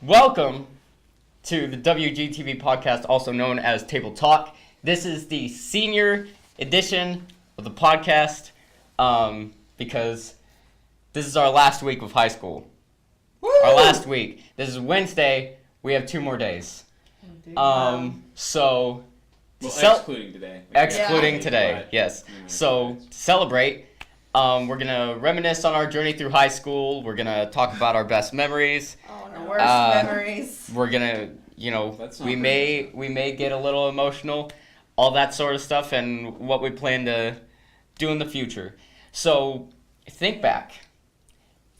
Welcome to the WGTV podcast, also known as Table Talk. This is the senior edition of the podcast because this is our last week of high school. Woo! Our last week. This is Wednesday. We have 2 more days. Excluding today. Excluding today, yes. So, to celebrate, we're going to reminisce on our journey through high school. We're going to talk about our best memories. Oh, no. Worst memories. We're going to, we may get a little emotional, all that sort of stuff, and what we plan to do in the future. So, think back.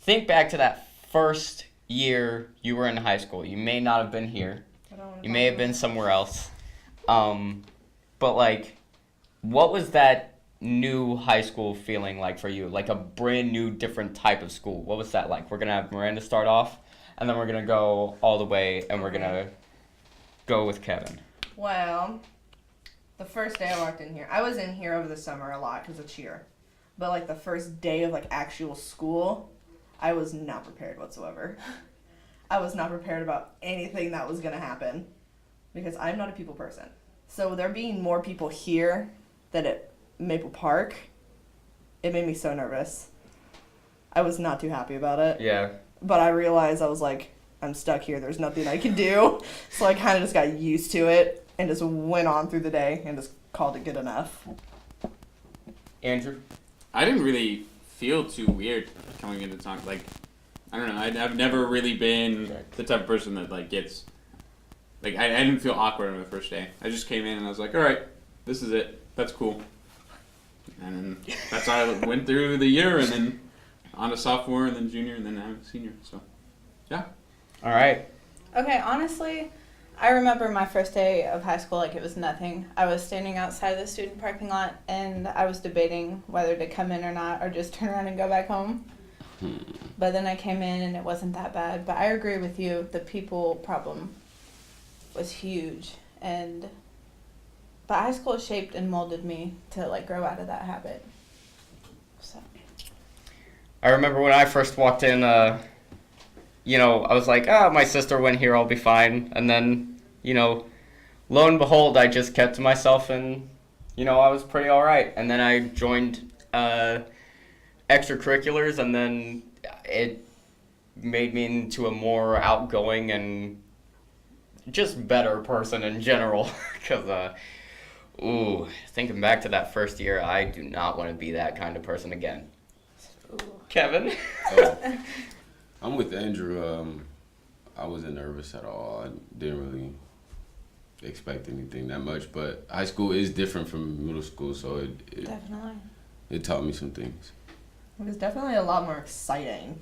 Think back to that first year you were in high school. You may not have been here. You may have been somewhere else. But like, what was that new high school feeling like for you? Like a brand new, different type of school. What was that like? We're going to have Miranda start off, and then we're going to go all the way, and we're going to go with Kevin. Well, the first day I walked in here, I was in here over the summer a lot because of cheer. But like the first day of like actual school, I was not prepared whatsoever. I was not prepared about anything that was going to happen because I'm not a people person. So there being more people here than at Maple Park, it made me so nervous. I was not too happy about it. Yeah. But I realized I was like, I'm stuck here. There's nothing I can do. So I kind of just got used to it and just went on through the day and just called it good enough. Andrew? I didn't really feel too weird coming into time. Like, I don't know. I've never really been the type of person that like gets... Like, I didn't feel awkward on the first day. I just came in and I was like, all right, this is it. That's cool. And then that's how I went through the year, and then on to sophomore, and then junior, and then I'm a senior. So, yeah. All right. Okay, honestly, I remember my first day of high school like it was nothing. I was standing outside of the student parking lot, and I was debating whether to come in or not, or just turn around and go back home. But then I came in, and it wasn't that bad. But I agree with you, the people problem was huge, but high school shaped and molded me to like grow out of that habit. So I remember when I first walked in, I was like, my sister went here, I'll be fine. And then, lo and behold, I just kept to myself and, I was pretty all right. And then I joined extracurriculars, and then it made me into a more outgoing and just better person in general. Because, thinking back to that first year, I do not want to be that kind of person again. Ooh. Kevin? I'm with Andrew. I wasn't nervous at all. I didn't really expect anything that much, but high school is different from middle school, so definitely. It taught me some things. It was definitely a lot more exciting.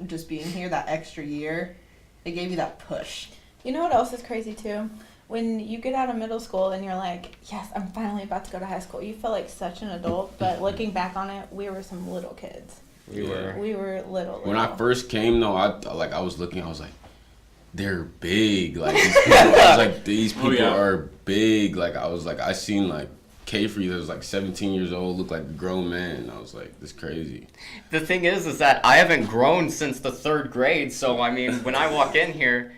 Just being here that extra year, it gave you that push. You know what else is crazy too? When you get out of middle school and you're like, yes, I'm finally about to go to high school, you feel like such an adult, but looking back on it, we were some little kids. We were little. When I first came, though, I was looking, I was like, they're big. Like, these people, I was like, these people are big. Like, I was like, I seen, like, K-Free that was, like, 17 years old, looked like a grown man. I was like, this is crazy. The thing is that I haven't grown since the 3rd grade, so, I mean, when I walk in here,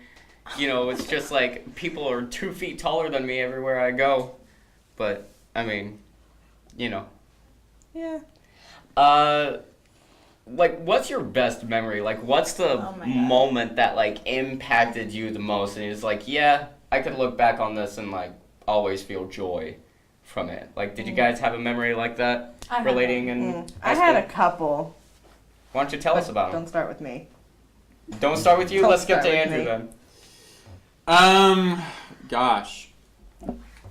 it's just like people are 2 feet taller than me everywhere I go. But, I mean, Yeah. Like, what's your best memory? Like, what's the moment that, like, impacted you the most? And it's like, yeah, I could look back on this and, like, always feel joy from it. Like, did you guys have a memory like that relating in high school? I had a couple. Why don't you tell us about them? Don't start with me. Don't start with you? Let's skip to Andrew then. Gosh.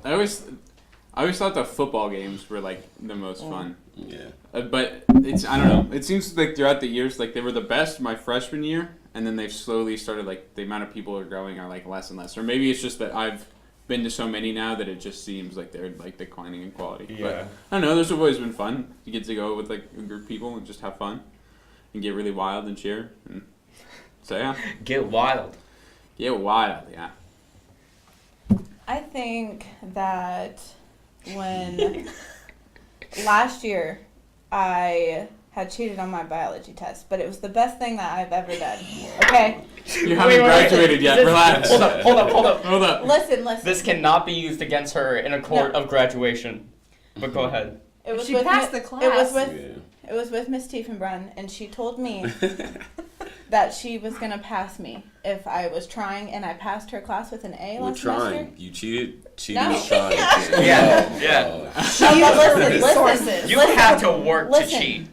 I always thought the football games were, like, the most fun. Yeah. But I don't know. It seems like throughout the years, like, they were the best my freshman year, and then they've slowly started, like, the amount of people are growing are, like, less and less. Or maybe it's just that I've been to so many now that it just seems like they're, like, declining in quality. Yeah. But, I don't know. Those have always been fun. You get to go with, like, a group of people and just have fun and get really wild and cheer. And so, yeah. Get wild. Get wild, yeah. I think that when last year I had cheated on my biology test, but it was the best thing that I've ever done. Okay? You haven't graduated yet. Relax. Hold up. Hold up. Listen. This cannot be used against her in a court of graduation. But go ahead. It was She with passed Mi- the class. It was with Miss Tiefenbrunn, and she told me that she was gonna pass me if I was trying, and I passed her class with an A We're last trying. semester. You cheated. Cheating No. is trying. Yeah. Resources. You have to work Listen. to cheat.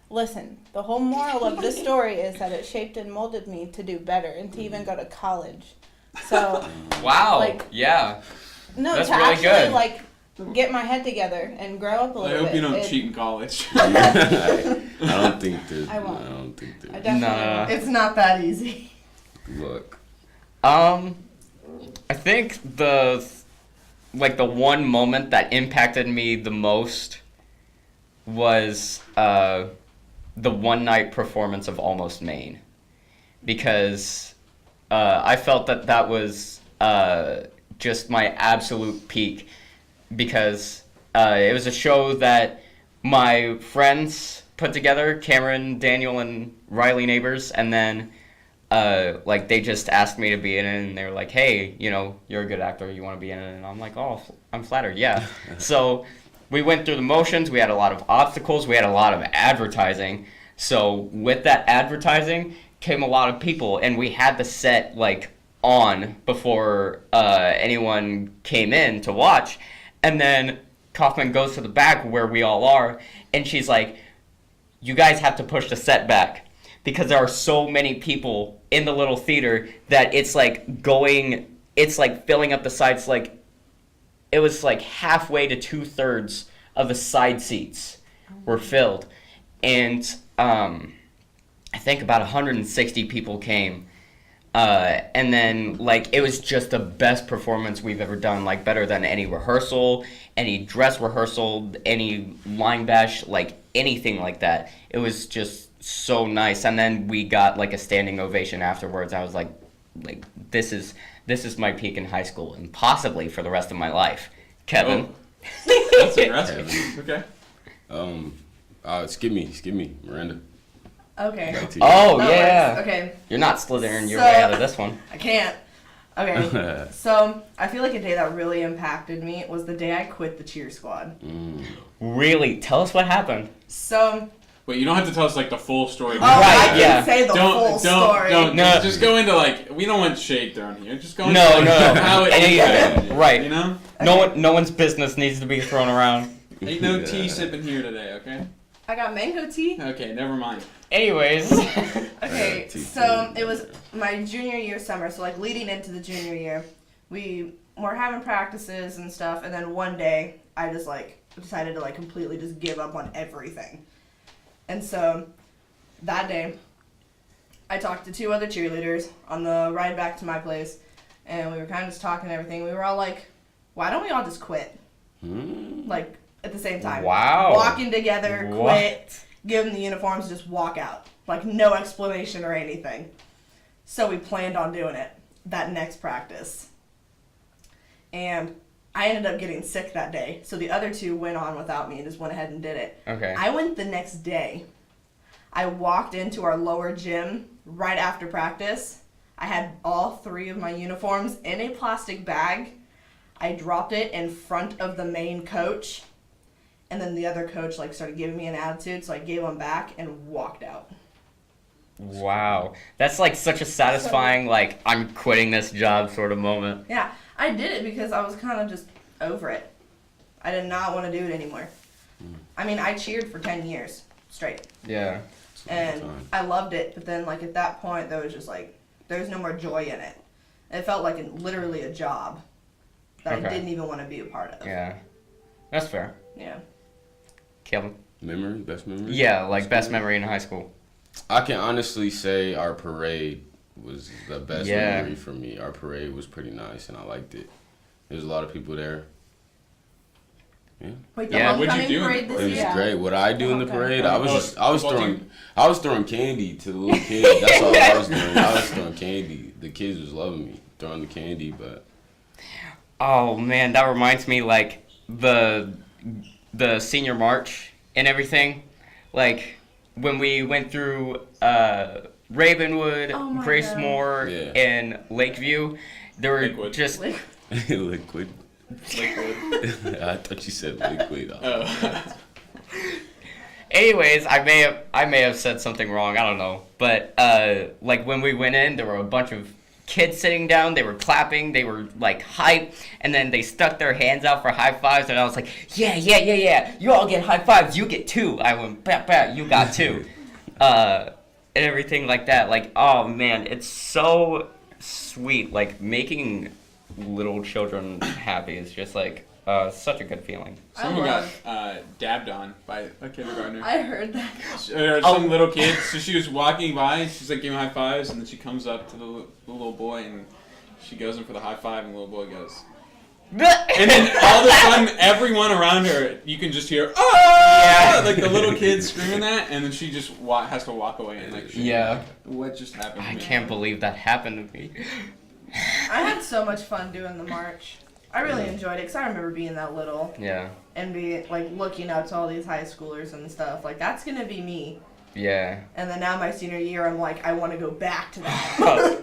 Listen, the whole moral of this story is that it shaped and molded me to do better and to even go to college. So, Wow. Like- yeah. no, That's to really actually good. like get my head together and grow up a I little hope bit. you don't It- cheat in college. I don't think there's. I won't. I don't think I there's. definitely Nah. won't. It's not that easy. Look. I think the one moment that impacted me the most was the one night performance of Almost Maine, because I felt that was just my absolute peak, because it was a show that my friends put together, Cameron, Daniel, and Riley Neighbors, and then they just asked me to be in it, and they were like, hey, you're a good actor, you want to be in it? And I'm like, oh, I'm flattered, yeah. So we went through the motions, we had a lot of obstacles, we had a lot of advertising. So with that advertising came a lot of people, and we had the set on before anyone came in to watch. And then Kaufman goes to the back where we all are, and she's like, you guys have to push the set back, because there are so many people in the little theater that it's filling up the sides. It was halfway to 2/3 of the side seats were filled. And I think about 160 people came. And then, it was just the best performance we've ever done, better than any rehearsal, any dress rehearsal, any line bash, anything like that. It was just so nice. And then we got, a standing ovation afterwards. I was like, this is my peak in high school, and possibly for the rest of my life. Kevin. Oh. That's impressive. Okay. Skip me, Miranda. Okay. Back to you. Oh, That yeah. works. Okay. You're not slithering your So- way out of this one. I can't. Okay. So I feel like a day that really impacted me was the day I quit the cheer squad. Really? Tell us what happened. So Wait, you don't have to tell us the full story. I Right, can yeah. say the full story. Don't. No. Just go into we don't want shade thrown here. Just go into No. how it Any- happened. right. You know? No one's business needs to be thrown around. Ain't no tea sipping here today, okay? I got mango tea. Okay, never mind. Anyways. Okay, tea, so tea. it was my junior year summer, so leading into the junior year, we were having practices and stuff, and then one day I just decided to completely just give up on everything. And so that day I talked to 2 other cheerleaders on the ride back to my place, and we were kind of just talking and everything. We were all like, why don't we all just quit? At the same time. Wow. Walking together, What? quit, give them the uniforms, just walk out. No explanation or anything. So we planned on doing it that next practice. And I ended up getting sick that day. So the other 2 went on without me and just went ahead and did it. Okay. I went the next day. I walked into our lower gym right after practice. I had all 3 of my uniforms in a plastic bag. I dropped it in front of the main coach. And then the other coach started giving me an attitude, so I gave him back and walked out. Wow. That's such a satisfying, I'm quitting this job sort of moment. Yeah, I did it because I was kind of just over it. I did not want to do it anymore. I mean, I cheered for 10 years straight. Yeah. And I loved it, but then at that point there was just there was no more joy in it. It felt literally a job that I Okay. didn't even want to be a part of. Yeah. That's fair. Yeah. Kevin? Best memory? Yeah, best memory in high school. I can honestly say our parade was the best Yeah. memory for me. Our parade was pretty nice, and I liked it. There's a lot of people there. Wait, the Yeah, what'd you homecoming do in parade the this It was year? Yeah. great. What I do in the Okay. parade, I was Football throwing candy to the little kids. That's all I was doing. I was throwing candy. The kids was loving me throwing the candy, but Oh man, that reminds me the senior march and everything. When we went through Ravenwood, Oh my Gracemore, Yeah. and Lakeview. There were Lakewood. just Liquid. Lakewood. I thought you said liquid. Oh. Anyways, I may have said something wrong. I don't know. But like when we went in, there were a bunch of kids sitting down. They were clapping. They were like hype, and then they stuck their hands out for high fives. And I was like, yeah. You all get high fives. You get 2. I went, bat. You got 2. And everything like that. Like, oh man, it's so sweet. Like making little children happy is just like such a good feeling. Someone got dabbed on by a kindergartner. I heard that. Some little kid. So she was walking by, and she's like giving high fives, and then she comes up to the little boy, and she goes in for the high five, and the little boy goes. And then all of a sudden, everyone around her, you can just hear, ah! Like the little kid screaming that, and then she just has to walk away and like, Yeah. What just happened to I me? can't believe that happened to me. I had so much fun doing the march. I really enjoyed it because I remember being that little Yeah. and being like looking up to all these high schoolers and stuff. Like that's gonna be me. Yeah. And then now my senior year, I'm like, I want to go back to that.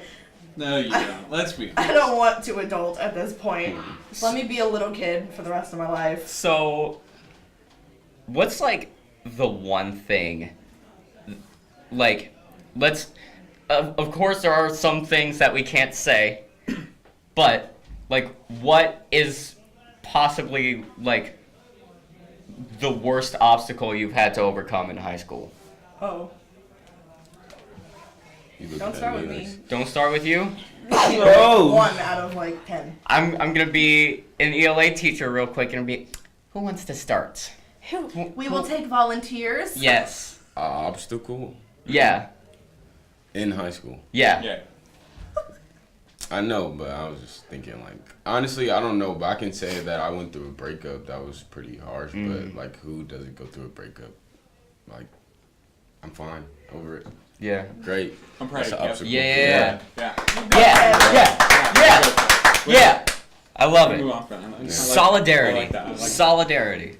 No, you don't. Let's be honest. I don't want to adult at this point. Just let me be a little kid for the rest of my life. So, what's like the one thing? Like, let's. Of course, there are some things that we can't say, but like, what is possibly like the worst obstacle you've had to overcome in high school? Oh. You looking Don't at start with like- me. Don't start with you. Oh. 1 out of like 10. I'm gonna be an ELA teacher real quick and be. Who wants to start? We will take volunteers. Yes. Obstacle Yeah. in high school. Yeah. Yeah. I know, but I was just thinking, like, honestly, I don't know, but I can say that I went through a breakup that was pretty harsh, but, like, who doesn't go through a breakup? Like, I'm fine over it. Yeah. Great. I'm proud That's of an you. obstacle. Yeah. Yeah. Yeah. I love Move it. on from that. I like- Solidarity. I like that. I like that. Solidarity.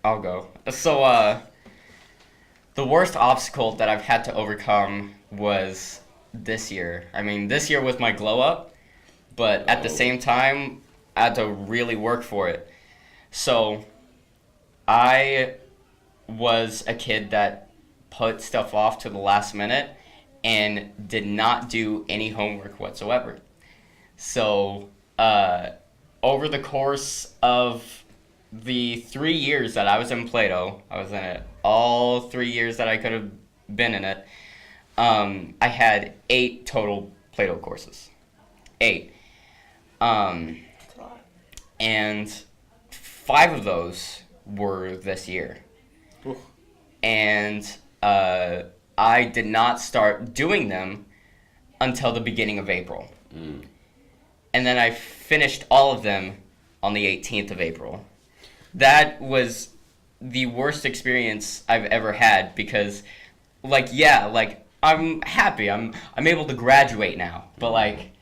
I'll go. So, the worst obstacle that I've had to overcome was this year. I mean, this year was my glow up, but at the same time, I had to really work for it. So, I was a kid that put stuff off to the last minute and did not do any homework whatsoever. So, over the course of the 3 years that I was in Plato, I was in it all 3 years that I could have been in it, I had 8 total Plato courses. 8. And 5 of those were this year. Oof. And I did not start doing them until the beginning of April. And then I finished all of them on the 18th of April. That was the worst experience I've ever had because, like, yeah, like, I'm happy. I'm able to graduate now. But, like,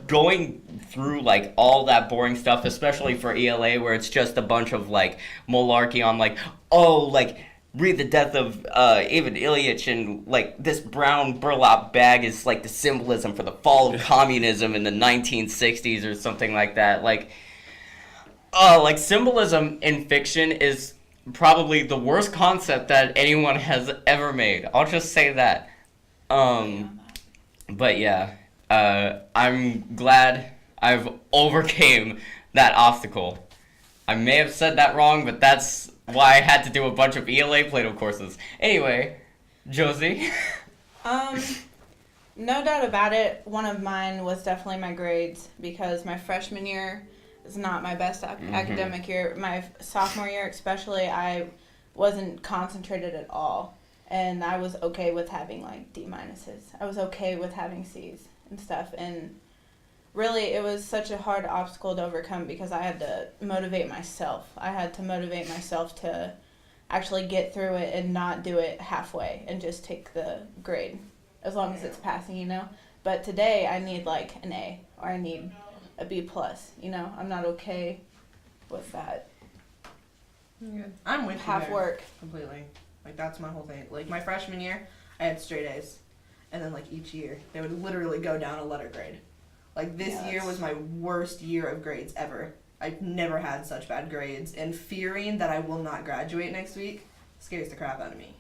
going through, like, all that boring stuff, especially for ELA where it's just a bunch of, like, malarkey on, like, oh, like, read the death of Ivan Ilyich and, like, this brown burlap bag is, like, the symbolism for the fall of communism in the 1960s or something like that. Like symbolism in fiction is probably the worst concept that anyone has ever made. I'll just say that. But yeah, I'm glad I've overcame that obstacle. I may have said that wrong, but that's why I had to do a bunch of ELA Plato courses. Anyway, Jozi. No doubt about it, one of mine was definitely my grades because my freshman year is not my best academic year. My sophomore year especially, I wasn't concentrated at all. And I was okay with having like D minuses. I was okay with having C's and stuff. And really, it was such a hard obstacle to overcome because I had to motivate myself. I had to motivate myself to actually get through it and not do it halfway and just take the grade as long as it's passing, you know. But today, I need like an A or I need a B plus. You know, I'm not okay with that. I'm with you Half there. work. Completely. Like, that's my whole thing. Like, my freshman year, I had straight A's. And then, like, each year, they would literally go down a letter grade. Like, this year was my worst year of grades ever. I've never had such bad grades. And fearing that I will not graduate next week scares the crap out of me.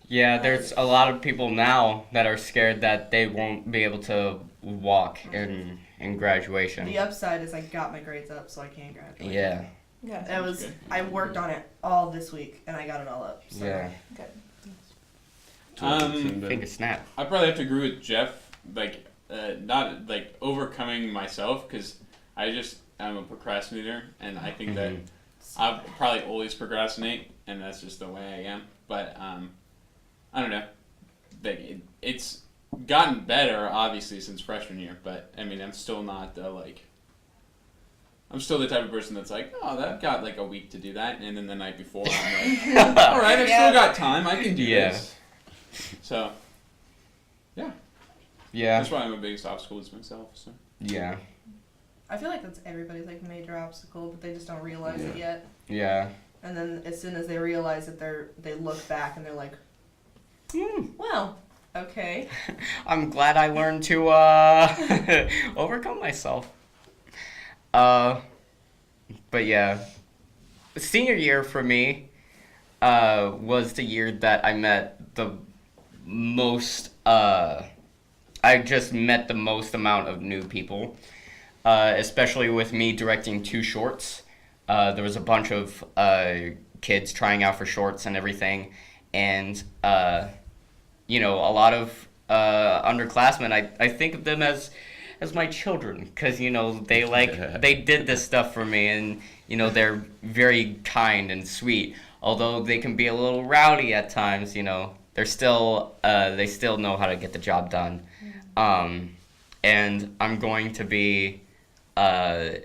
Yeah, there's a lot of people now that are scared that they won't be able to walk in graduation. The upside is I got my grades up, so I can graduate. Yeah. Yeah. I worked on it all this week, and I got it all up. So. Yeah. Good. Finger snap. I probably have to agree with Jeff. Like, not like overcoming myself, because I'm a procrastinator, and I think that I'll probably always procrastinate, and that's just the way I am. But I don't know. Like, it's gotten better, obviously, since freshman year. But I mean, I'm still not I'm still the type of person that's like, oh, I've got like a week to do that, and then the night before, I'm like, all right, I've still got time. I can do this. So, yeah. That's why I'm a biggest obstacle is myself. So. Yeah. I feel like that's everybody's like major obstacle, but they just don't realize it yet. Yeah. And then as soon as they realize that they look back and they're like, well, okay. I'm glad I learned to overcome myself. But yeah, senior year for me was the year that I met the most. I just met the most amount of new people, especially with me directing 2 shorts. There was a bunch of kids trying out for shorts and everything, and a lot of underclassmen. I think of them as my children, because they did this stuff for me, and they're very kind and sweet. Although they can be a little rowdy at times, they're still they still know how to get the job done. And I'm going to be I'm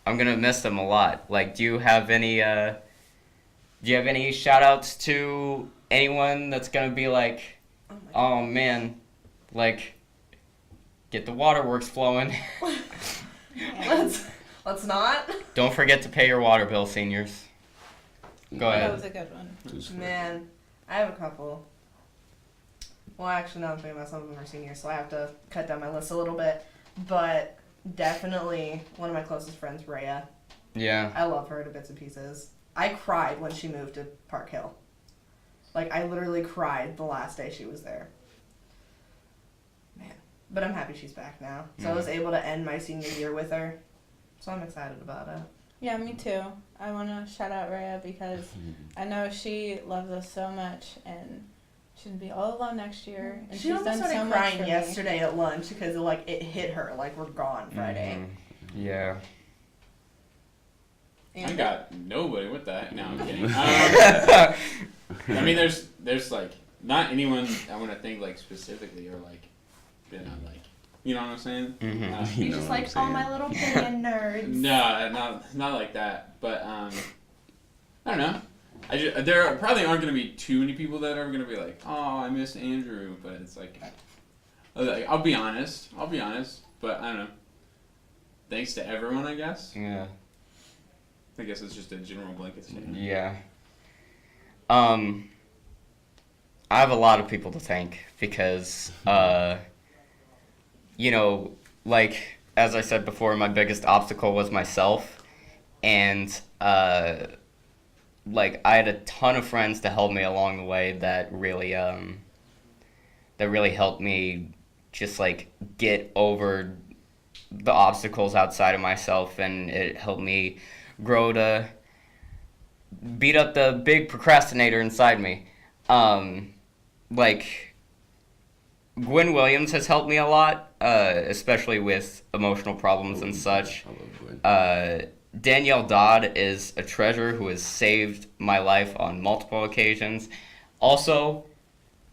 gonna miss them a lot. Like, do you have any shout outs to anyone that's gonna be like, oh man, like, get the waterworks flowing? Let's not. Don't forget to pay your water bill, seniors. Go ahead. That was a good one. Man, I have a couple. Well, actually, now I'm thinking about some of them are seniors, so I have to cut down my list a little bit. But definitely one of my closest friends, Rhea. Yeah. I love her to bits and pieces. I cried when she moved to Park Hill. Like, I literally cried the last day she was there. Man. But I'm happy she's back now. So I was able to end my senior year with her. So I'm excited about it. Yeah, me too. I want to shout out Rhea because I know she loves us so much, and she's gonna be all alone next year. And She she's almost done started so much crying for me. yesterday at lunch because it hit her like we're gone Friday. Yeah. I got nobody with that. No, I'm kidding. I mean, there's like not anyone I want to think like specifically or like, like, you know what I'm saying? Mm-hmm. You're just like, all my little band nerds. No, not like that. But I don't know. There probably aren't going to be too many people that are going to be like, oh, I miss Andrew. But it's like, I'll be honest. But I don't know. Thanks to everyone, I guess. Yeah. I guess it's just a general blanket statement. Yeah. I have a lot of people to thank because, like, as I said before, my biggest obstacle was myself. And, like, I had a ton of friends to help me along the way that really helped me just, like, get over the obstacles outside of myself, and it helped me grow to beat up the big procrastinator inside me. Like, Gwen Williams has helped me a lot, especially with emotional problems and such. Danielle Dodd is a treasure who has saved my life on multiple occasions. Also,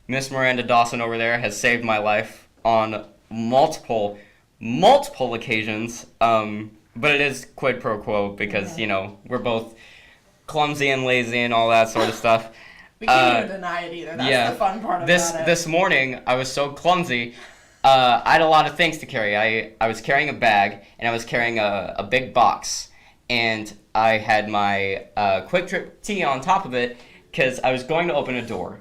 Miss Miranda Dawson over there has saved my life on multiple occasions. But it is quid pro quo because, we're both clumsy and lazy and all that sort of stuff. We can't even deny it either. That's the fun part about it. This morning, I was so clumsy. I had a lot of things to carry. I was carrying a bag, and I was carrying a big box. and I had my Quick Trip tea on top of it because I was going to open a door.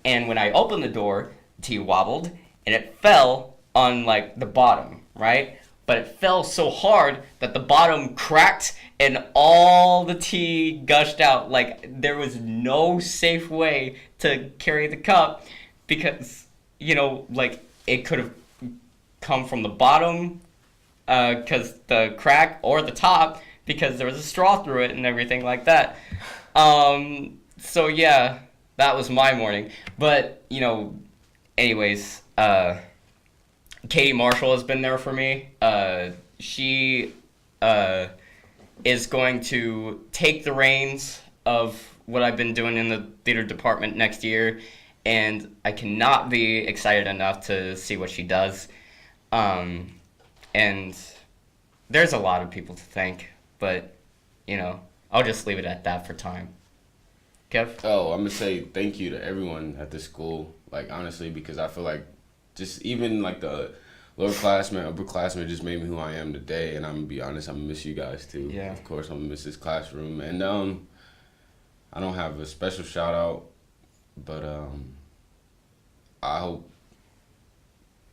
And when I opened the door, the tea wobbled, and it fell on, like, the bottom, right? But it fell so hard that the bottom cracked and all the tea gushed out. Like, there was no safe way to carry the cup because, you know, like, it could have come from the bottom because the crack, or the top because there was a straw through it and everything like that. So, yeah, that was my morning. But, you know, anyways, Katie Marshall has been there for me. She is going to take the reins of what I've been doing in the theater department next year, and I cannot be excited enough to see what she does. And there's a lot of people to thank, but, you know, I'll just leave it at that for time. Kev? Oh, I'm gonna say thank you to everyone at this school. Like, honestly, because I feel like just even like the lowerclassmen, upperclassmen just made me who I am today. And I'm gonna be honest, I'm gonna miss you guys too. Yeah. Of course, I'm gonna miss this classroom. And I don't have a special shout out, but I hope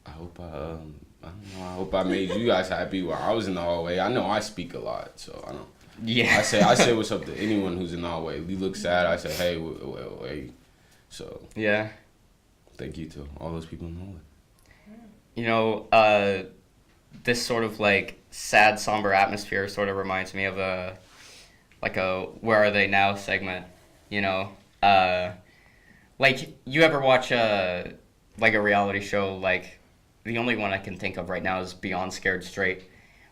I don't know. I hope I made you guys happy while I was in the hallway. I know I speak a lot, so I don't. Yeah. I say what's up to anyone who's in the hallway. We look sad. I say, hey, wait. So Yeah. thank you to all those people in the hallway. You know, this sort of, like, sad, somber atmosphere sort of reminds me of a Where Are They Now segment, you know? Like, you ever watch a reality show, like, the only one I can think of right now is Beyond Scared Straight,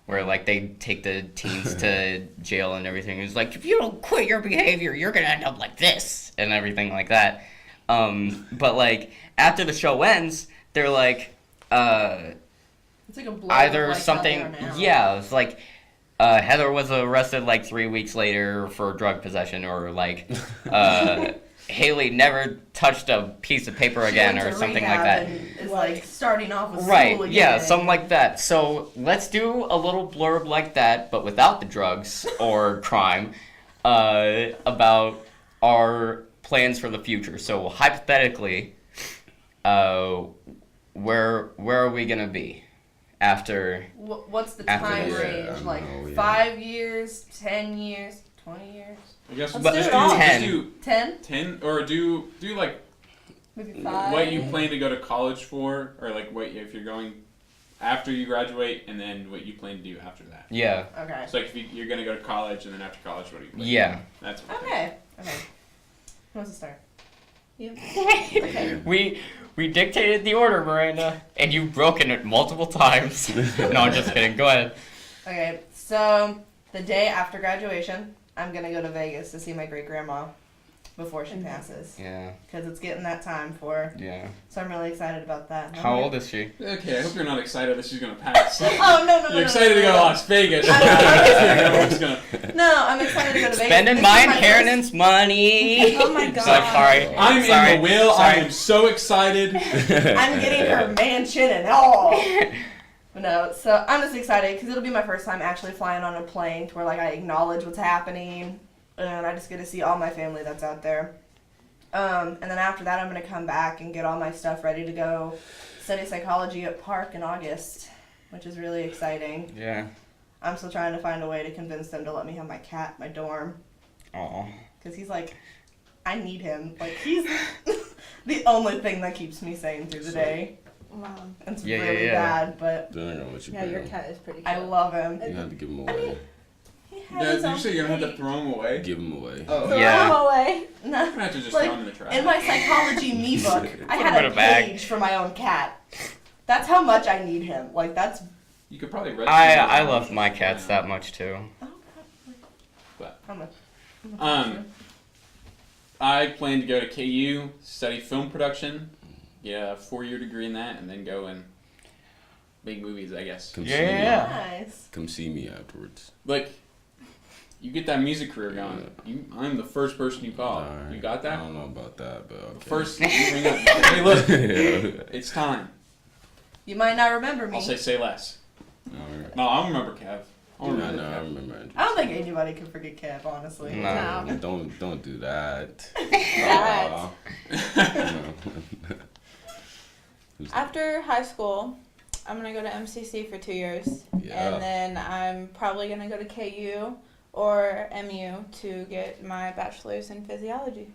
where, like, they take the teens to jail and everything. It's like, if you don't quit your behavior, you're gonna end up like this, and everything like that. But, like, after the show ends, they're like, It's like a blur either of, like, something, how they are now. yeah, it's like, Heather was arrested, like, 3 weeks later for drug possession, or, like, Haley never touched a piece of paper She again, went or to something rehab like that. and is like starting off with Right, school again. yeah, something like that. So let's do a little blurb like that, but without the drugs or crime, about our plans for the future. So hypothetically, where are we gonna be after? What's the After time this. range? Yeah, I Like know, yeah. 5 years, 10 years, 20 years, I guess Let's just do it do, all. just 10. do 10, 10 or do like maybe 5. what you plan to go to college for, or like what if you're going after you graduate, and then what you plan to do after that. Yeah, Okay. So like if you're gonna go to college, and then after college, what do you plan? yeah. That's what I think. Okay. Who wants to start? Okay. We dictated the order, Miranda, and you've broken it multiple times. No, I'm just kidding. Go ahead. Okay, so the day after graduation, I'm gonna go to Vegas to see my great grandma before she passes, Yeah, because it's getting that time for her. yeah. So I'm really excited about that. How old is she? Okay, I hope you're not excited that she's gonna pass. Oh no! You're excited to go to Las Vegas. No, I'm excited to go to Vegas. Spending This my is first- inheritance money. Oh my God. Sorry. I'm Sorry. in the will. I Sorry. am so excited. I'm getting her mansion and all. But no, so I'm just excited because it'll be my first time actually flying on a plane to where like I acknowledge what's happening, and I just get to see all my family that's out there. And then after that, I'm gonna come back and get all my stuff ready to go study psychology at Park in August, which is really exciting. Yeah. I'm still trying to find a way to convince them to let me have my cat in my dorm. Aw. Because he's like, I need him. Like, he's the only thing that keeps me sane through the day. Wow. It's Yeah, really yeah, yeah. bad, but Then I know what you Yeah, your paying. cat is pretty cute. I love him. You have to give them I away. mean, he has Yeah, his did own you say you're gonna have to thing. throw them away? Give them away. Oh, Throw Yeah. him away. I'm No. gonna have to just Like, throw them in the trash. In my psychology me book, I Put had him a in a bag. page for my own cat. That's how much I need him. Like, that's... You could probably. I love my cats that much too. But- I'm I plan to go to KU, study film production, get a 4-year degree in that, and then go and make movies, I guess. Come Yeah, see me. yeah. Nice. Come see me afterwards. Like, you get that music career going. I'm the first person you call. Alright. You got I that? don't know about that, but okay. First, you bring up, hey, look, Yeah. it's time. You might not remember me. I'll say less. Alright. No, I'll remember Kev. Oh, No, I remember. Andrew. I don't think anybody can forget Kev, honestly. No. Don't do that. That. No. After high school, I'm gonna go to MCC for 2 years, Yeah. and then I'm probably gonna go to KU or MU to get my bachelor's in physiology.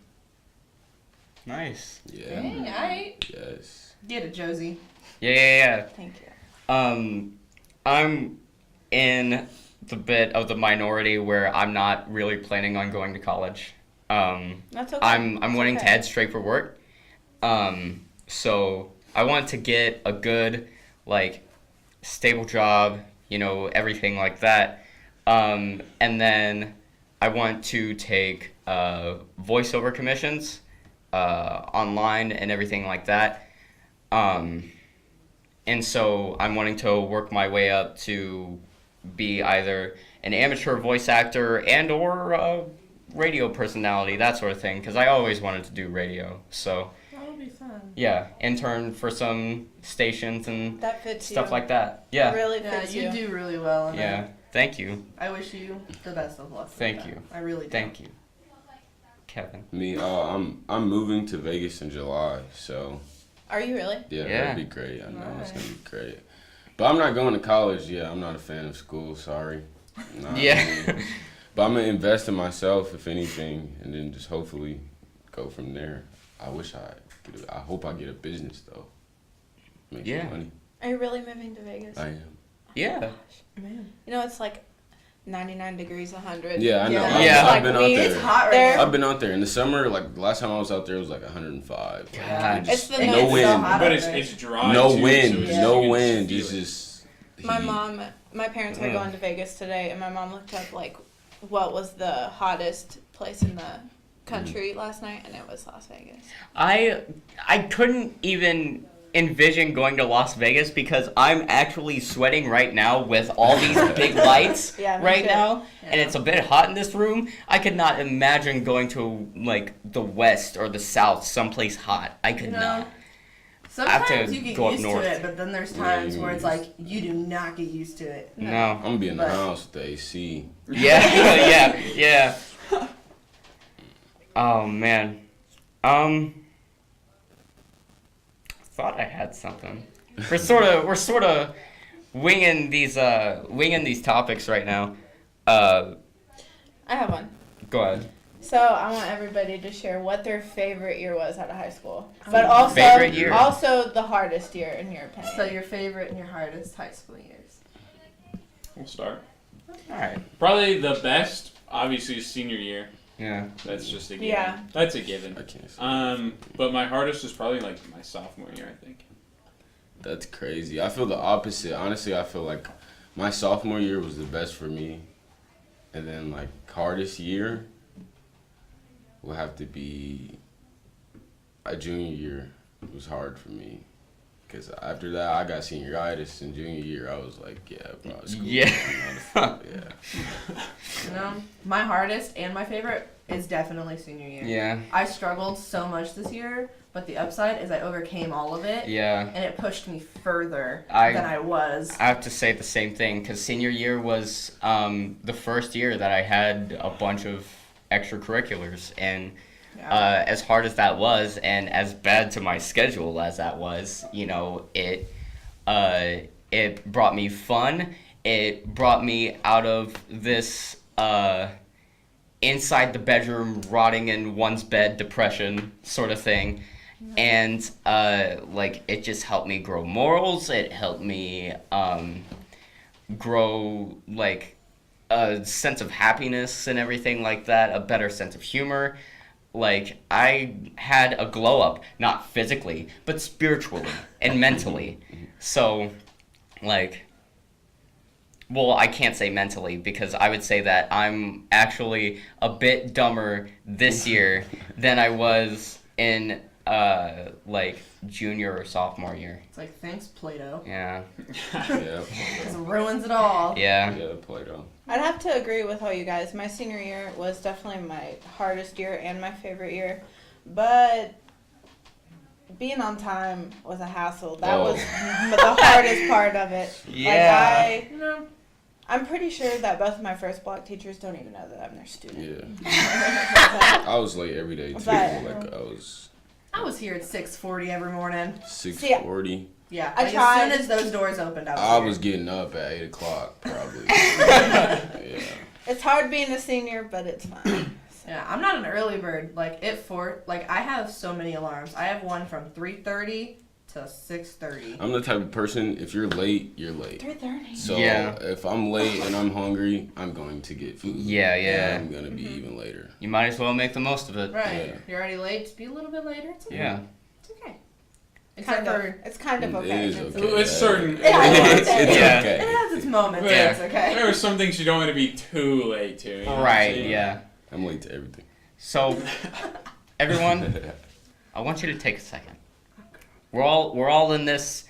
Nice. Yeah. Dang, alright. Yes. Get it, Josie. Yeah. Thank you. I'm in the bit of the minority where I'm not really planning on going to college. That's okay. I'm That's wanting to okay. head straight for work. So I want to get a good, like, stable job, everything like that. And then I want to take voiceover commissions online and everything like that. And so I'm wanting to work my way up to be either an amateur voice actor and or radio personality, that sort of thing, because I always wanted to do radio. So That would be fun. yeah, intern for some stations and That fits stuff you. like that. It Yeah, really Yeah, fits you you. do really well in yeah. it. Thank you, I wish you the best of luck. with Thank that. you. I really do. thank you, Kevin. Me, I'm moving to Vegas in July, so Are you really? yeah, Yeah. that'd be great. I know it's gonna Nice. be great. But I'm not going to college. Yeah, I'm not a fan of school. Sorry. Nah, Yeah. But I'm gonna invest in myself, if anything, and then just hopefully go from there. I hope I get a business though. Make Yeah. some money. Are you really moving to Vegas? I am. Yeah. Man. You know, it's like 99 degrees, 100. Yeah, I know. Yeah. Yeah. I've been out Like, there. It's hot right There- now. I've been out there in the summer. Like the last time I was out there, it was like 105. Like, God. it just- It's the no nice- wind. so hot. But it's dry. No too, wind. so it's Yeah. No you can wind. feel It's it. just. My parents are Mm. going to Vegas today, and my mom looked up, like, what was the hottest place in the country last night, and it was Las Vegas. I couldn't even envision going to Las Vegas because I'm actually sweating right now with all these big lights Yeah, me right too. now, and Yeah. it's a bit hot in this room. I could not imagine going to like the west or the south, someplace hot. I could You know, not. Sometimes have to you get go up used north. to it, but then there's times where it's like you do not get used to it. No. I'm gonna be in the But- house with the AC. Yeah, yeah. Oh man. Thought I had something. We're sort of winging these topics right now. I have one. Go ahead. So I want everybody to share what their favorite year was out of high school, but Favorite year? also the hardest year in your opinion. So your favorite and your hardest high school years. We'll start. All right. Probably the best, obviously, is senior year. Yeah. That's just a given. Yeah. That's a given. I can't say. But my hardest is probably like my sophomore year, I think. That's crazy. I feel the opposite. Honestly, I feel like my sophomore year was the best for me, and then like hardest year will have to be my junior year. It was hard for me because after that I got senioritis, and junior year I was like, yeah, bro, school. Yeah. Yeah. You know, my hardest and my favorite is definitely senior year. Yeah. I struggled so much this year, but the upside is I overcame all of it, Yeah. and it pushed me further I- than I was. I have to say the same thing because senior year was the first year that I had a bunch of extracurriculars, and as hard as that was, and as bad to my schedule as that was, it brought me fun. It brought me out of this inside the bedroom, rotting in one's bed depression sort of thing. And it just helped me grow morals. It helped me grow like a sense of happiness and everything like that, a better sense of humor. Like, I had a glow up, not physically, but spiritually and mentally. So, I can't say mentally because I would say that I'm actually a bit dumber this year than I was in junior or sophomore year. It's like, thanks, Play-Doh. Yeah. Yeah. It ruins it all. Yeah. Yeah, Play-Doh. I'd have to agree with all you guys. My senior year was definitely my hardest year and my favorite year, but being on time was a hassle. That was the hardest part of it. Yeah. You know, I'm pretty sure that both of my first block teachers don't even know that I'm their student. Yeah. I was late every day too. But- Like I was here at 6:40 every morning. 6:40. Yeah, I like tried. as soon as those doors opened, I here. was getting up at 8:00 probably. Yeah. It's hard being a senior, but it's fun. Yeah, I'm not an early bird. Like I have so many alarms. I have one from 3:30 to 6:30. I'm the type of person, if you're late, you're late. 3:30. So Yeah. if I'm late and I'm hungry, I'm going to get food. Yeah. I'm gonna be even later. You might as well make the most of it. Right. Yeah. You're already late. Just be a little bit later. It's okay. Yeah. It's okay. Except Kind of. for It's kind of It okay. is okay. It's certain. It's Yeah. it okay. has its moments. Yeah. It's okay. There are some things you don't want to be too late to. You know what I'm Right, saying? yeah. I'm late to everything. So, everyone, I want you to take a second. We're all in this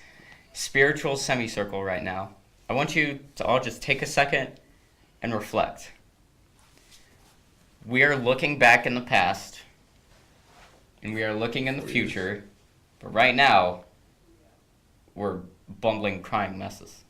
spiritual semicircle right now. I want you to all just take a second and reflect. We are looking back in the past, and we are looking in the future, but right now, we're bumbling, crying messes.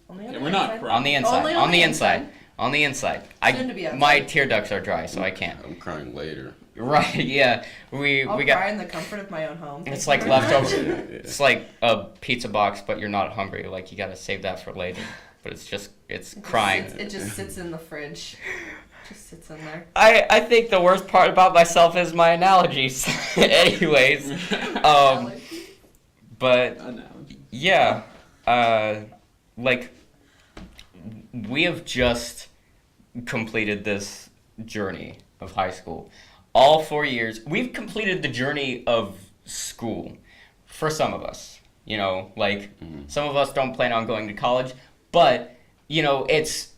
Only on Yeah, the we're not inside. crying. On the inside. Only On the inside. On the inside. Soon to be outside. My tear ducts are dry, so I can't. I'm crying later. Right? Yeah. I'll We cry got. in the comfort of my own home. It's Thank like you very much. leftover. It's like a pizza box, but you're not hungry. Like you gotta save that for later. But it's crying. It just sits in the fridge. Just sits in there. I think the worst part about myself is my analogies. Anyways, but Analogy. yeah, like we have just completed this journey of high school. All 4 years, we've completed the journey of school. For some of us, you know, like some of us don't plan on going to college, but you know, it's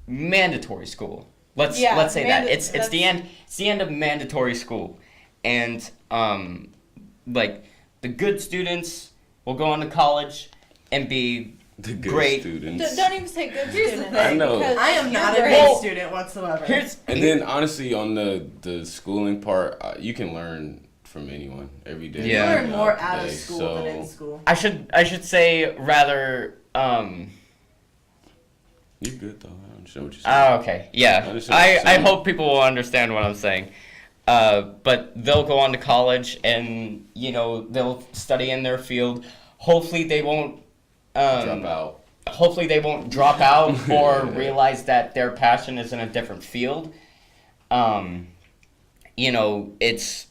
mandatory school. Let's say that it's the end of mandatory school, and like the good students will go on to college and be The good great students. Don't even say good Here's the student. thing. I know. because I am not a you're good great. student whatsoever. And then honestly, on the schooling part, you can learn from anyone every day. Yeah. You learn more throughout the out of day. school So, than in school. I should say rather. You're good though. I understand what you're saying. Okay. Yeah. understand I what you're saying. hope people will understand what I'm saying. But they'll go on to college and you know they'll study in their field. Hopefully they won't. Drop out. Hopefully they won't drop out or Yeah. realize that their passion is in a different field. You know, it's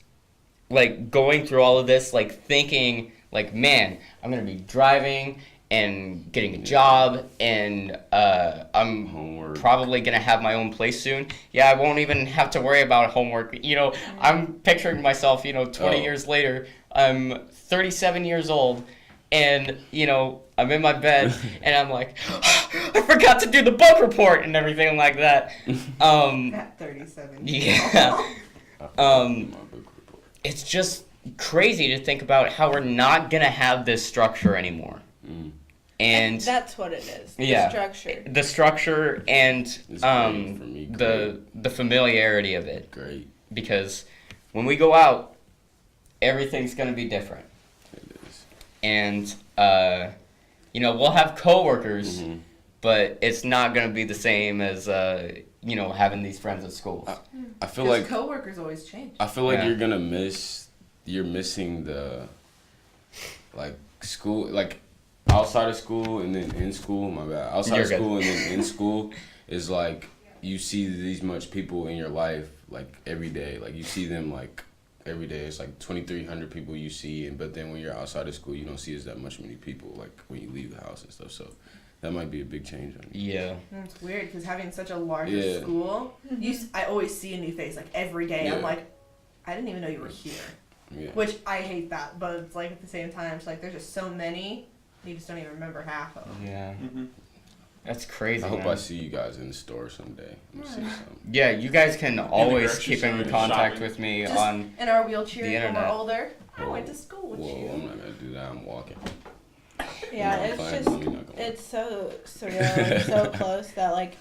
like going through all of this, like thinking, like, man, I'm gonna be driving and getting a job, and I'm Homework. probably gonna have my own place soon. Yeah, I won't even have to worry about homework. You know, I'm picturing myself, you know, 20 Oh. years later. I'm 37 years old, and you know, I'm in my bed, and I'm like, I forgot to do the bug report and everything like that. At 37. Yeah. It's just crazy to think about how we're not gonna have this structure anymore. And That's what it is. Yeah. The structure. the structure and It's great for me, the familiarity of it, Great. because when we go out, everything's gonna be different, It is. and you know, we'll have coworkers, but it's not gonna be the same as you know, having these friends at school. I feel Because like coworkers always change. I feel like Yeah. you're missing the like school, like outside of school and then in school. My bad. Outside You're of good. school and then in school is like you see these much people in your life like every day. Like you see them like every day. It's like 2,300 people you see, and but then when you're outside of school, you don't see as that much many people. Like when you leave the house and stuff. So that might be a big change on you. Yeah. And it's weird because having such a larger Yeah. school, I always see a new face like every day. Yeah. I'm like, I didn't even know you were here. Yeah. Which I hate that, but it's like at the same time, it's like there's just so many, you just don't even remember half of them. Yeah. Mm-hmm. That's crazy. I hope man. I see you guys in the store someday. Let me see something. Yeah, you guys can always grocery keep in store, contact shopping. with me Just on. in our wheelchair the when we're internet. older. I Whoa. went to school with Whoa, you. I'm not gonna do that. I'm walking. Yeah, No, it's fine. just, You're not gonna- it's so surreal and so close that, like,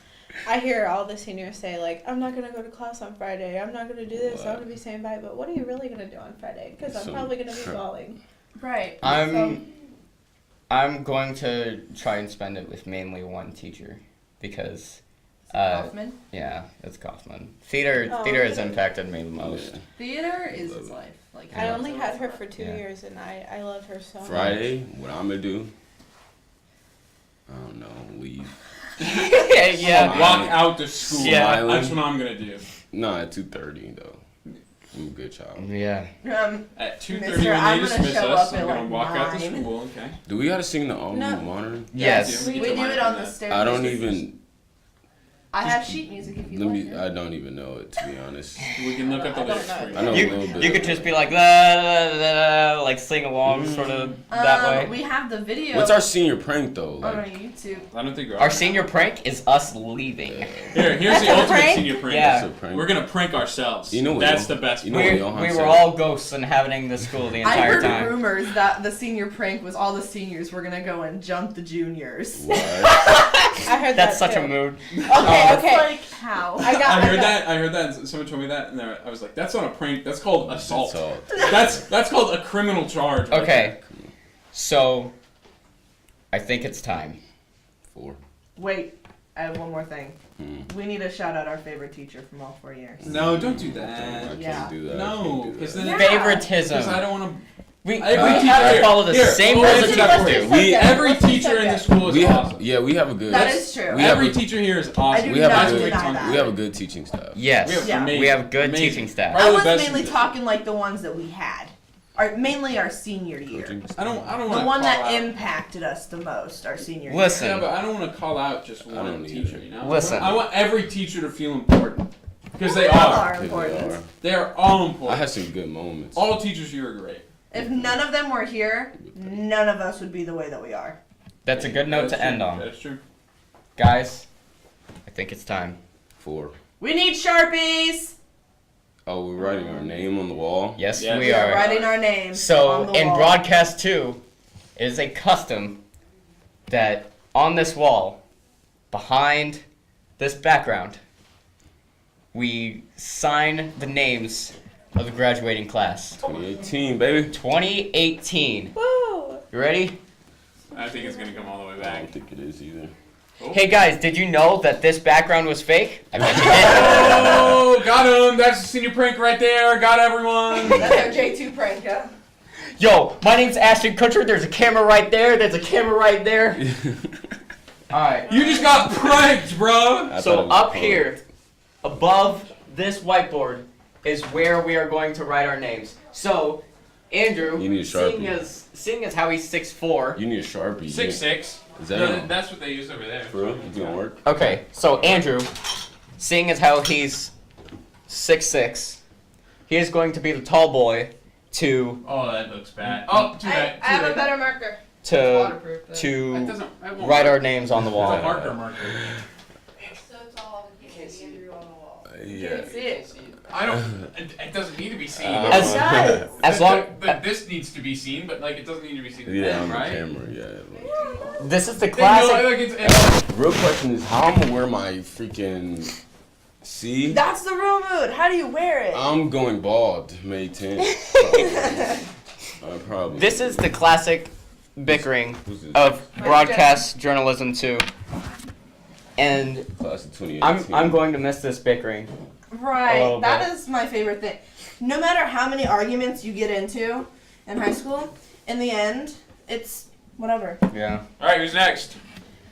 I hear all the seniors say, like, I'm not going to go to class on Friday. I'm not going to do this. I'm What? going to be staying by. But what are you really going to do on Friday? Because I'm Some- probably going to be bawling. Right. I'm going to try and spend it with mainly one teacher. because Kaufman? yeah, it's Kaufman. Theater has impacted me the most. Theater is his life. Like I only had her for 2 Yeah. years, and I love her so much. Friday, what I'm gonna do? I don't know. Leave. Yeah. Walk out to school. Yeah. That's what I'm gonna do. No, at 2:30 though. I'm a good child. Yeah. At 2:30 Mister, when I'm they gonna dismiss show us, up I'm at, gonna like, walk out to 9. school. Okay. Do we gotta sing the alma No. mater? Yes. We do it on the stairs. I don't even. I have sheet music if you Let like me. it. I don't even know it, to be honest. We can look up the I don't lyrics know. for you. I know a little You bit. could just be like la, la, la, la, like sing along, sort of that way. We have the video. What's our senior prank though? on our Like, YouTube? I don't think we're Our senior prank is us leaving. Here's That's the a ultimate prank? senior prank. Yeah. that's a prank. We're gonna prank ourselves. You know what That's y'all- the best. you know part. what We, Johan we said? were all ghosts inhabiting the school the I entire heard time. rumors that the senior prank was all the seniors were gonna go and jump the juniors. What? I heard That's that such too. a mood. Okay, okay. Like how? I heard that. I heard that. And someone told me that, and I was like, "That's not a prank. That's called assault. That's called a criminal charge." right Okay, so I think it's time. 4. Wait, I have one more thing. Hmm. We need to shout out our favorite teacher from all 4 years. there. No, don't do I that. Yeah. can't do that. No, I can't do because that. then Yeah. Favoritism. because I don't want to. We Every have teacher- to follow the here, same well, rules as let's teachers do do. We- Every teacher in the school is We awesome. have, yeah, we have a good. That is true. We have Every a- teacher here is I awesome. do We have a not good- deny that. We have a good teaching staff. Yes, We have Yeah. amazing, we have good amazing. teaching staff. Probably I the was best mainly in the- talking like the ones that we had. Mainly our senior year. Coaching. I don't The want to one call that out. impacted us the most, our senior year. Listen. Yeah, but I don't want to call out just I one don't teacher. either. You know. Listen. I want every teacher to feel important because they all are. are important. They are all I important. had some good moments. All teachers here are great. If none of them were here, none of us would be the way that we are. That's a good note That's to end true. on. That's true. Guys, I think it's time. 4. We need Sharpies! Oh, we're writing our name on the wall. Yes, Yes. we We are are. writing our names on So, the in wall. broadcast 2, it is a custom that on this wall, behind this background, we sign the names of the graduating class. 2018, baby. 2018. Woo! You ready? I think it's gonna come all the way I back. don't think it is either. Hey guys, did you know that this background was fake? I bet you did. Oh, got him! That's the senior prank right there. Got everyone. That's our J2 prank, yeah? Yo, my name's Ashton Kutcher. There's a camera right there. There's a camera right there. Alright. You just got pranked, bro. I thought it So was up fun. here, above this whiteboard, is where we are going to write our names. So, Andrew, You need a Sharpie. seeing as how he's 6'4". You need a Sharpie. 6'6". Is that That's what they use over there. for real? It's gonna work? Okay, so Andrew, seeing as how he's 6'6", he is going to be the tall boy to Oh, that looks bad. Oh, too bad. I have a better marker. to Waterproof. That to doesn't. That won't write work. our names on the It's a wall. marker. So tall, you can't see Andrew on the wall. Yeah. See it. I don't. It doesn't need to be seen. As- does. As long this needs to be seen, but like it doesn't need to be seen. Yeah, on the right? camera, yeah. this is the Then, you know, classic. like it's Real question is how I'm gonna wear my freaking C. That's the real mood. How do you wear it? I'm going bald May 10th. Probably. This is the classic bickering Who's this? of broadcast journalism too. And Class of 2018. I'm going to miss this bickering. A little Right. That bit. is my favorite thing. No matter how many arguments you get into in high school, in the end, it's whatever. Yeah. all right. Who's next?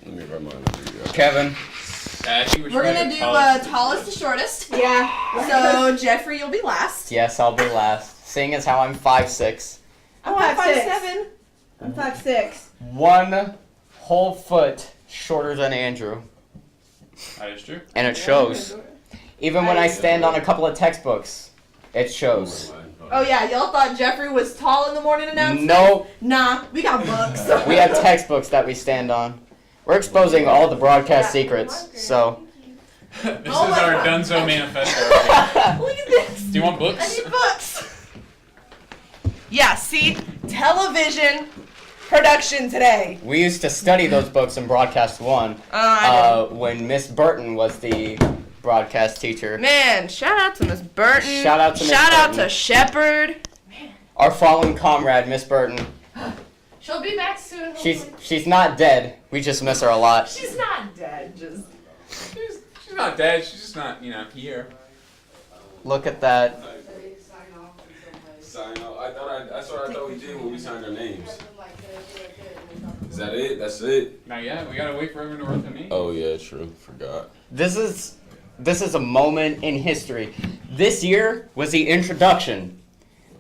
Let me write mine over here. Kevin. We're gonna do tallest to shortest. Yeah. So Geoffrey, you'll be last. Yes, I'll be last. Seeing as how I'm 5'6". I'm I'm 5'6". 5'7". I'm 5'6". 1 whole foot shorter than Andrew. That is true. And it shows. Even when I stand on a couple of textbooks, it shows. Oh yeah, y'all thought Geoffrey was tall in the morning announcement? No, Nah, we got books. we have textbooks that we stand on. We're exposing all the broadcast secrets, so. This Oh is my our God. Dunzo manifesto. Look at this. Do you want I books? need books. Yeah, see, television production today. We used to study those books in Broadcast 1 when Miss Burton was the broadcast teacher. Man, shout out to Miss Burton. Shout out to Miss Shout out Burton. to Shepard. Our fallen comrade, Miss Burton. She'll be back soon. She's not dead. We just miss her a lot. She's not dead. Just She's not dead. She's just not, here. Look at that. Sign off. That's what I thought we did when we signed our names. Is that it? That's it? Not yet. We gotta wait for everyone to run to me. Oh yeah, true. Forgot. This is a moment in history. This year was the introduction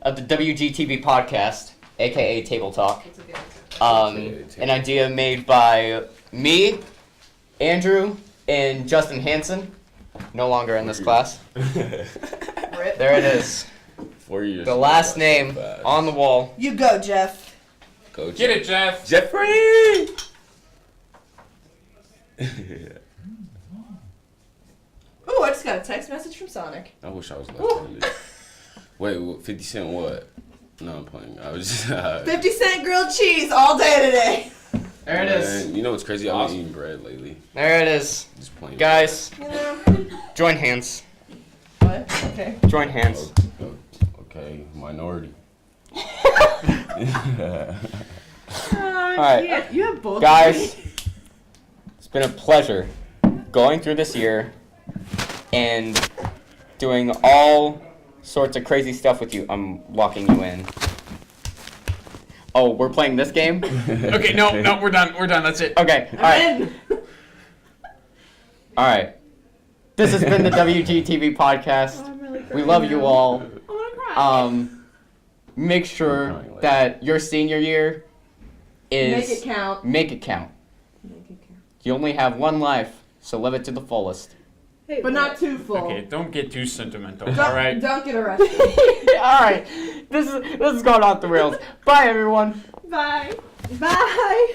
of the WGTV podcast, aka Table Talk. An idea made by me, Andrew, and Justin Hansen. No longer in this class. There it is. 4 years. The last name on the wall. You go, Jeff. Go Get it, Jeff. Geoffrey! Ooh, I just got a text message from Sonic. I wish I was left-handed. Wait, 50 Cent what? No, I'm playing. I was just... 50 cent grilled cheese all day today. There it is. You know what's crazy? I've been eating bread lately. There it is. Just plain Guys, You know? join hands. What? Okay. Join hands. bread. Okay, minority. Alright. Yeah, you have both. Guys, it's been a pleasure going through this year and doing all sorts of crazy stuff with you. I'm locking you in. Oh, we're playing this game? Okay, no, we're done. We're done. That's it. Okay, alright. Alright. This has been the WGTV podcast. We love you all. Make sure that your senior year is... Make it count. Make it count. Make it count. You only have one life, so live it to the fullest. But not too full. Okay, don't get too sentimental. Don't, All right. Don't get arrested. Alright, this is going off the rails. Bye, everyone. Bye. Bye.